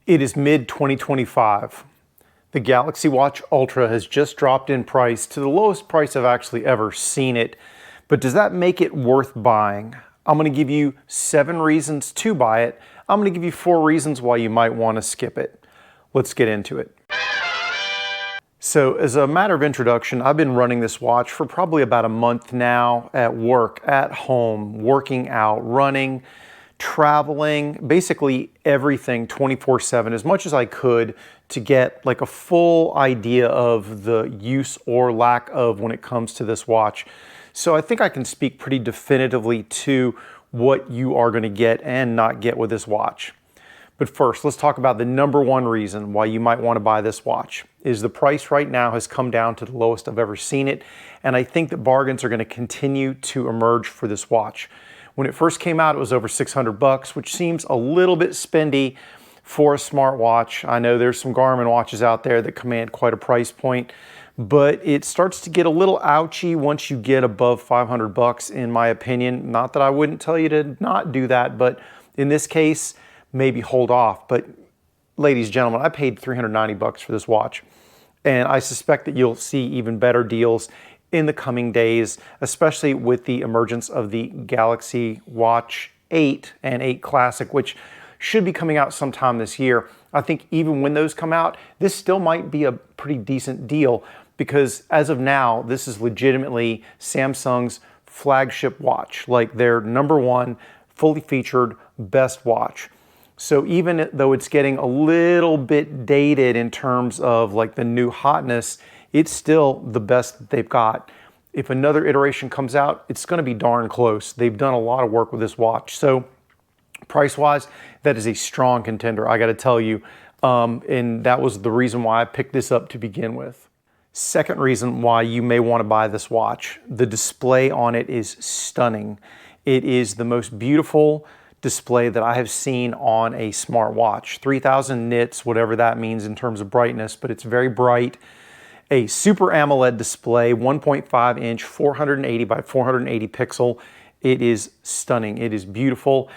It is mid-2025. The Galaxy Watch Ultra has just dropped in price to the lowest price I've actually ever seen it. But does that make it worth buying? I'm going to give you 7 reasons to buy it. I'm going to give you 4 reasons why you might want to skip it. Let's get into it. So as a matter of introduction, I've been running this watch for probably about a month now at work, at home, working out, running, traveling, basically everything 24/7 as much as I could to get like a full idea of the use or lack of when it comes to this watch. So I think I can speak pretty definitively to what you are going to get and not get with this watch. But first, let's talk about the number 1 reason why you might want to buy this watch is the price right now has come down to the lowest I've ever seen it. And I think that bargains are going to continue to emerge for this watch. When it first came out, it was over $600, which seems a little bit spendy for a smartwatch. I know there's some Garmin watches out there that command quite a price point, but it starts to get a little ouchy once you get above $500, in my opinion. Not that I wouldn't tell you to not do that, but in this case, maybe hold off. But ladies and gentlemen, I paid $390 for this watch, and I suspect that you'll see even better deals in the coming days, especially with the emergence of the Galaxy Watch 8 and 8 Classic, which should be coming out sometime this year. I think even when those come out, this still might be a pretty decent deal because as of now, this is legitimately Samsung's flagship watch, like their number 1 fully featured best watch. So even though it's getting a little bit dated in terms of like the new hotness, it's still the best that they've got. If another iteration comes out, it's going to be darn close. They've done a lot of work with this watch. So price-wise, that is a strong contender, I got to tell you. And that was the reason why I picked this up to begin with. Second reason why you may want to buy this watch, the display on it is stunning. It is the most beautiful display that I have seen on a smartwatch. 3000 nits, whatever that means in terms of brightness, but it's very bright. A super AMOLED display, 1.5 inch, 480 by 480 pixel. It is stunning. It is beautiful.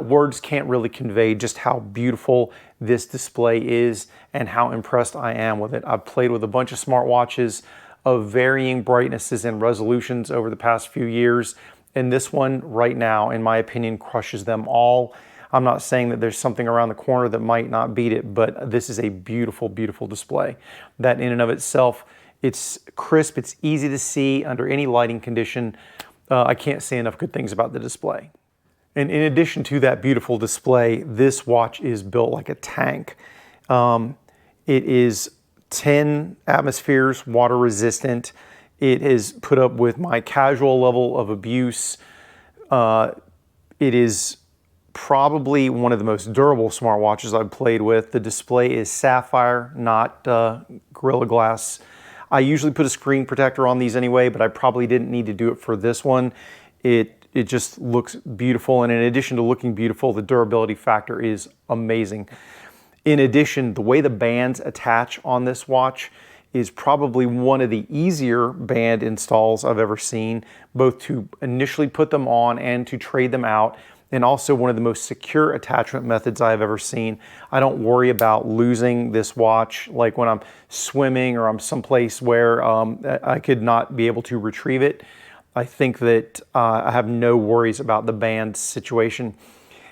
Words can't really convey just how beautiful this display is and how impressed I am with it. I've played with a bunch of smartwatches of varying brightnesses and resolutions over the past few years, and this one right now, in my opinion, crushes them all. I'm not saying that there's something around the corner that might not beat it, but this is a beautiful, beautiful display. That in and of itself, it's crisp, it's easy to see under any lighting condition. I can't say enough good things about the display. And in addition to that beautiful display, this watch is built like a tank. It is 10 atmospheres, water resistant. It is put up with my casual level of abuse. It is probably one of the most durable smartwatches I've played with. The display is sapphire, not Gorilla Glass. I usually put a screen protector on these anyway, but I probably didn't need to do it for this one. It just looks beautiful, and in addition to looking beautiful, the durability factor is amazing. In addition, the way the bands attach on this watch is probably one of the easier band installs I've ever seen, both to initially put them on and to trade them out, and also one of the most secure attachment methods I have ever seen. I don't worry about losing this watch like when I'm swimming or I'm someplace where I could not be able to retrieve it. I think that I have no worries about the band situation.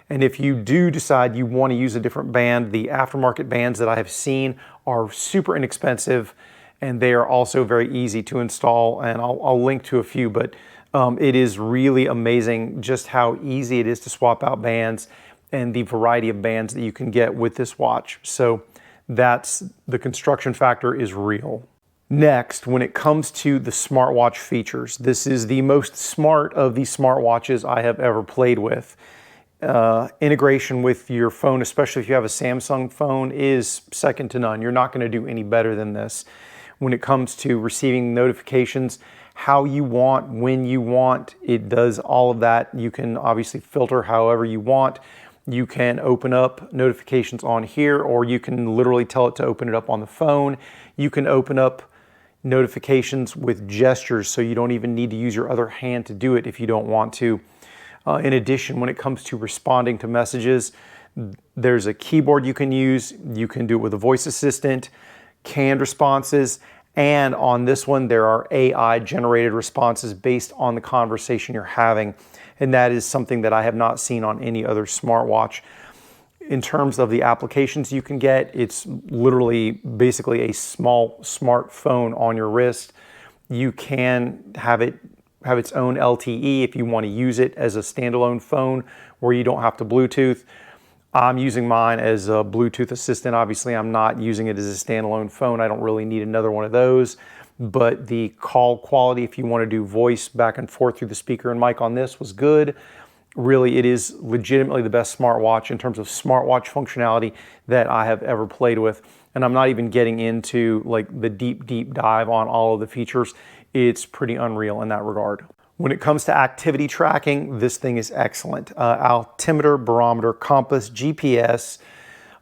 And if you do decide you want to use a different band, the aftermarket bands that I have seen are super inexpensive, and they are also very easy to install, and I'll link to a few, but it is really amazing just how easy it is to swap out bands and the variety of bands that you can get with this watch. So that's the construction factor is real. Next, when it comes to the smartwatch features, this is the most smart of the smartwatches I have ever played with. Integration with your phone, especially if you have a Samsung phone, is second to none. You're not going to do any better than this. When it comes to receiving notifications, how you want, when you want, it does all of that. You can obviously filter however you want. You can open up notifications on here, or you can literally tell it to open it up on the phone. You can open up notifications with gestures, so you don't even need to use your other hand to do it if you don't want to. In addition, when it comes to responding to messages, There's a keyboard you can use. You can do it with a voice assistant, canned responses, and on this one there are AI generated responses based on the conversation you're having. And that is something that I have not seen on any other smartwatch. In terms of the applications you can get, it's literally basically a small smartphone on your wrist. You can have its own LTE if you want to use it as a standalone phone where you don't have to Bluetooth. I'm using mine as a Bluetooth assistant. Obviously, I'm not using it as a standalone phone. I don't really need another one of those. But the call quality, if you want to do voice back and forth through the speaker and mic on this, was good. Really, it is legitimately the best smartwatch in terms of smartwatch functionality that I have ever played with. And I'm not even getting into like the deep dive on all of the features. It's pretty unreal in that regard. When it comes to activity tracking, this thing is excellent. Altimeter, barometer, compass, GPS,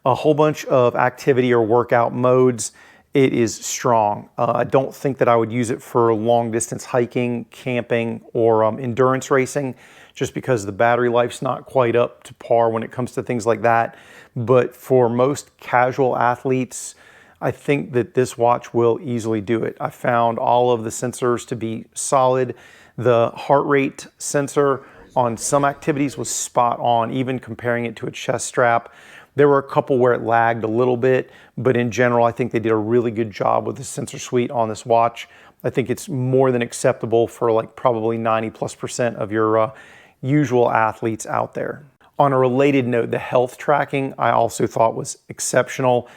a whole bunch of activity or workout modes. It is strong. I don't think that I would use it for long distance hiking, camping, or endurance racing, just because the battery life's not quite up to par when it comes to things like that. But for most casual athletes, I think that this watch will easily do it. I found all of the sensors to be solid. The heart rate sensor on some activities was spot on, even comparing it to a chest strap. There were a couple where it lagged a little bit, but in general, I think they did a really good job with the sensor suite on this watch. I think it's more than acceptable for like probably 90+% of your usual athletes out there. On a related note, the health tracking I also thought was exceptional.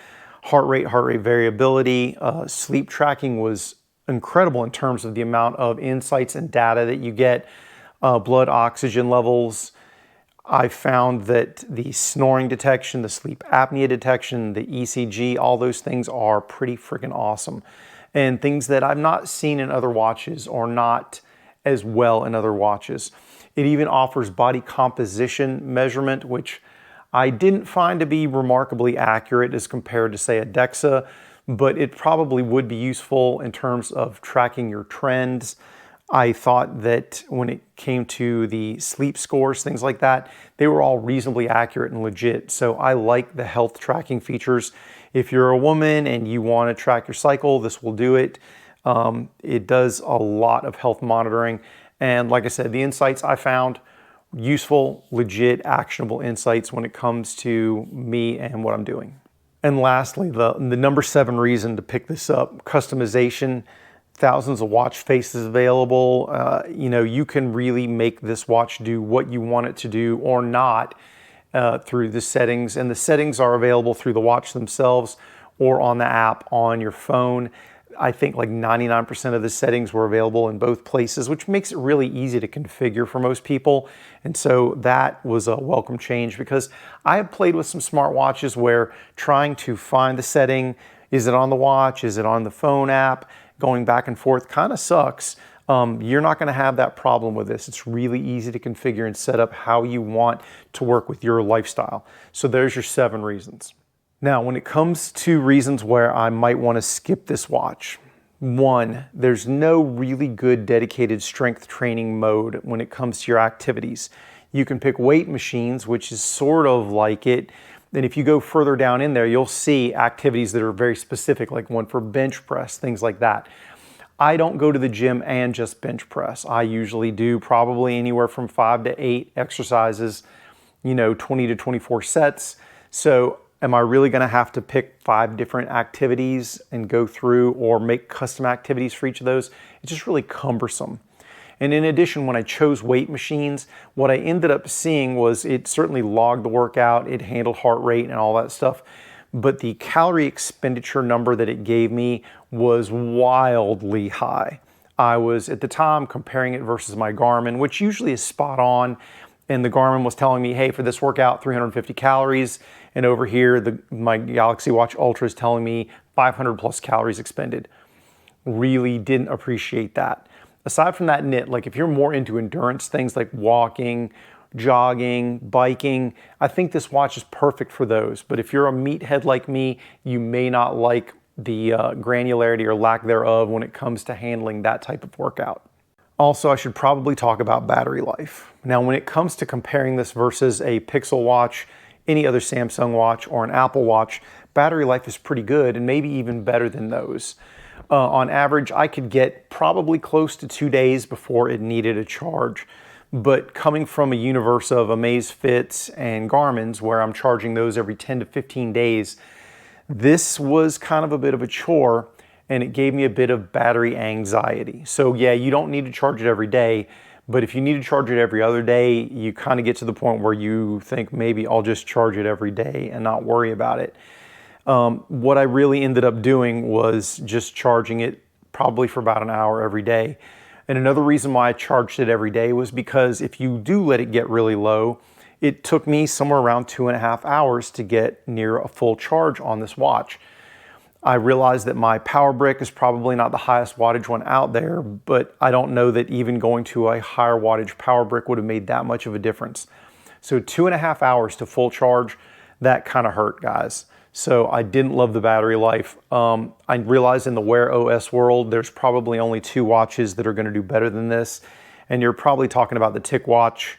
Heart rate variability, sleep tracking was incredible in terms of the amount of insights and data that you get, blood oxygen levels. I found that the snoring detection, the sleep apnea detection, the ECG, all those things are pretty freaking awesome. And things that I've not seen in other watches or not as well in other watches. It even offers body composition measurement, which I didn't find to be remarkably accurate as compared to, say, a DEXA, but it probably would be useful in terms of tracking your trends. I thought that when it came to the sleep scores, things like that, they were all reasonably accurate and legit. So I like the health tracking features. If you're a woman and you want to track your cycle, this will do it. It does a lot of health monitoring. And like I said, the insights I found, useful, legit, actionable insights when it comes to me and what I'm doing. And lastly, the number 7 reason to pick this up, customization. Thousands of watch faces available. You can really make this watch do what you want it to do or not through the settings. And the settings are available through the watch themselves or on the app on your phone. I think like 99% of the settings were available in both places, which makes it really easy to configure for most people. And so that was a welcome change, because I have played with some smartwatches where trying to find the setting, is it on the watch, is it on the phone app, going back and forth kind of sucks. You're not going to have that problem with this. It's really easy to configure and set up how you want to work with your lifestyle. So there's your 7 reasons. Now, when it comes to reasons where I might want to skip this watch, 1, there's no really good dedicated strength training mode when it comes to your activities. You can pick weight machines, which is sort of like it. And if you go further down in there, you'll see activities that are very specific, like one for bench press, things like that. I don't go to the gym and just bench press. I usually do probably anywhere from 5 to 8 exercises, 20 to 24 sets. So am I really going to have to pick 5 different activities and go through or make custom activities for each of those? It's just really cumbersome. And in addition, when I chose weight machines, what I ended up seeing was it certainly logged the workout, it handled heart rate and all that stuff, but the calorie expenditure number that it gave me was wildly high. I was at the time comparing it versus my Garmin, which usually is spot on, and the Garmin was telling me, hey, for this workout, 350 calories, and over here, my Galaxy Watch Ultra is telling me 500 plus calories expended. Really didn't appreciate that. Aside from that nit, like if you're more into endurance things like walking, jogging, biking, I think this watch is perfect for those. But if you're a meathead like me, you may not like the granularity or lack thereof when it comes to handling that type of workout. Also, I should probably talk about battery life. Now, when it comes to comparing this versus a Pixel watch, any other Samsung watch or an Apple Watch, battery life is pretty good and maybe even better than those. On average, I could get probably close to 2 days before it needed a charge. But coming from a universe of Amazfits and Garmin's, where I'm charging those every 10 to 15 days, this was kind of a bit of a chore, and it gave me a bit of battery anxiety. So yeah, you don't need to charge it every day, but if you need to charge it every other day, you kind of get to the point where you think maybe I'll just charge it every day and not worry about it. What I really ended up doing was just charging it probably for about an hour every day. And another reason why I charged it every day was because if you do let it get really low, it took me somewhere around 2.5 hours to get near a full charge on this watch. I realized that my power brick is probably not the highest wattage one out there, but I don't know that even going to a higher wattage power brick would have made that much of a difference. So 2.5 hours to full charge, that kind of hurt, guys. So I didn't love the battery life. I realized in the Wear OS world, there's probably only 2 watches that are going to do better than this. And you're probably talking about the TicWatch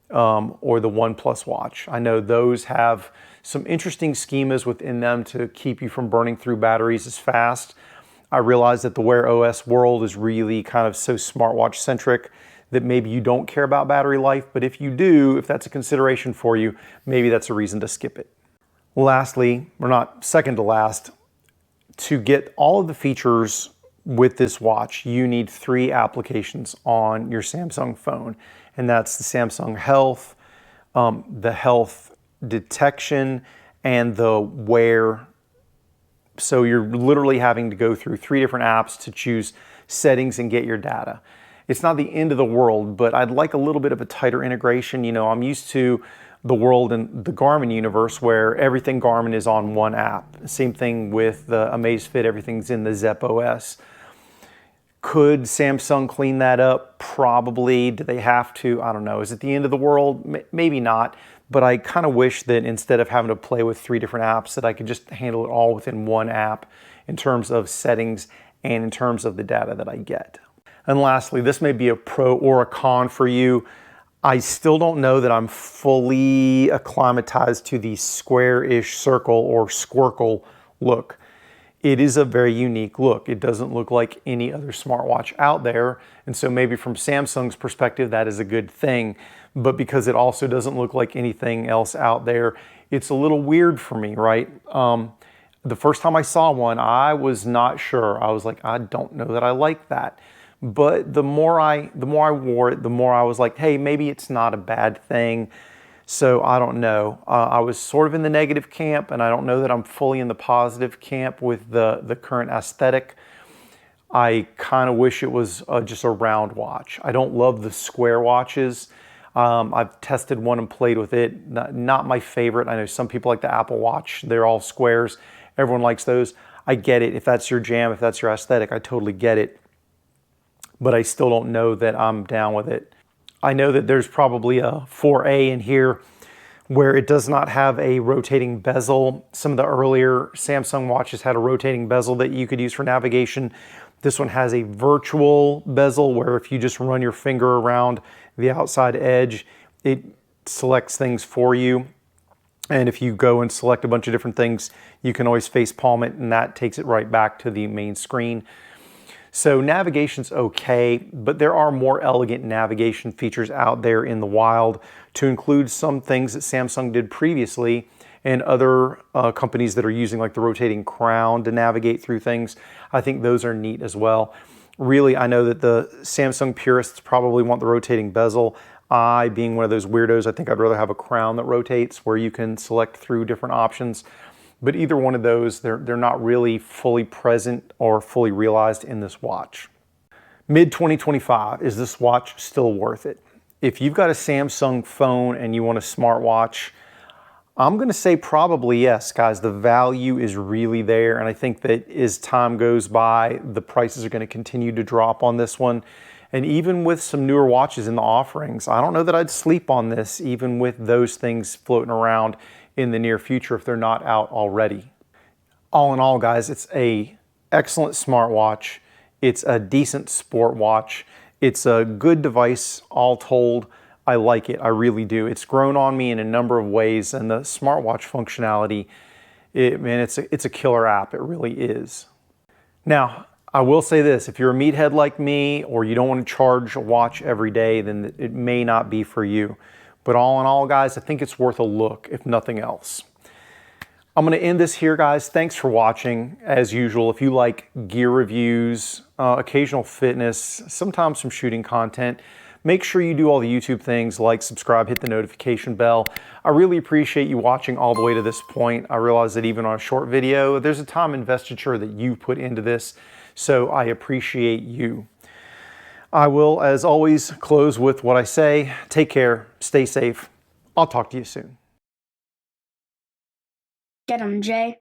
or the OnePlus watch. I know those have some interesting schemas within them to keep you from burning through batteries as fast. I realize that the Wear OS world is really kind of so smartwatch centric that maybe you don't care about battery life. But if you do, if that's a consideration for you, maybe that's a reason to skip it. Lastly, or not second to last, to get all of the features with this watch, you need 3 applications on your Samsung phone. And that's the Samsung Health, the Health Detection, and the Wear. So you're literally having to go through 3 different apps to choose settings and get your data. It's not the end of the world, but I'd like a little bit of a tighter integration. You know, I'm used to the world and the Garmin universe where everything Garmin is on one app. Same thing with the Amazfit, everything's in the Zepp OS. Could Samsung clean that up? Probably. Do they have to? I don't know. Is it the end of the world? Maybe not. But I kind of wish that instead of having to play with 3 different apps, that I could just handle it all within one app in terms of settings and in terms of the data that I get. And lastly, this may be a pro or a con for you. I still don't know that I'm fully acclimatized to the square-ish circle or squircle look. It is a very unique look. It doesn't look like any other smartwatch out there. And so maybe from Samsung's perspective, that is a good thing. But because it also doesn't look like anything else out there, it's a little weird for me, right? The first time I saw one, I was not sure. I was like, I don't know that I like that. But the more I wore it, the more I was like, hey, maybe it's not a bad thing. So I don't know. I was sort of in the negative camp, and I don't know that I'm fully in the positive camp with the current aesthetic. I kind of wish it was just a round watch. I don't love the square watches. I've tested one and played with it. Not my favorite. I know some people like the Apple Watch. They're all squares. Everyone likes those. I get it. If that's your jam, if that's your aesthetic, I totally get it. But I still don't know that I'm down with it. I know that there's probably a 4A in here where it does not have a rotating bezel. Some of the earlier Samsung watches had a rotating bezel that you could use for navigation. This one has a virtual bezel where if you just run your finger around the outside edge, it selects things for you. And if you go and select a bunch of different things, you can always face palm it, and that takes it right back to the main screen. So navigation's okay, but there are more elegant navigation features out there in the wild, to include some things that Samsung did previously and other companies that are using like the rotating crown to navigate through things. I think those are neat as well. Really, I know that the Samsung purists probably want the rotating bezel. I, being one of those weirdos, I think I'd rather have a crown that rotates where you can select through different options. But either one of those, they're not really fully present or fully realized in this watch. Mid-2025, is this watch still worth it? If you've got a Samsung phone and you want a smartwatch, I'm going to say probably yes, guys. The value is really there, and I think that as time goes by, the prices are going to continue to drop on this one. And even with some newer watches in the offerings, I don't know that I'd sleep on this, even with those things floating around in the near future if they're not out already. All in all, guys, it's a excellent smartwatch. It's a decent sport watch. It's a good device all told. I like it. I really do. It's grown on me in a number of ways, and the smartwatch functionality, man, it's a killer app. It really is. Now, I will say this, if you're a meathead like me or you don't want to charge a watch every day, then it may not be for you. But all in all, guys, I think it's worth a look, if nothing else. I'm going to end this here, guys. Thanks for watching. As usual, if you like gear reviews, occasional fitness, sometimes some shooting content, make sure you do all the YouTube things like subscribe, hit the notification bell. I really appreciate you watching all the way to this point. I realize that even on a short video, there's a time investiture that you put into this, so I appreciate you. I will, as always, close with what I say. Take care, stay safe. I'll talk to you soon. Get 'em, Jay.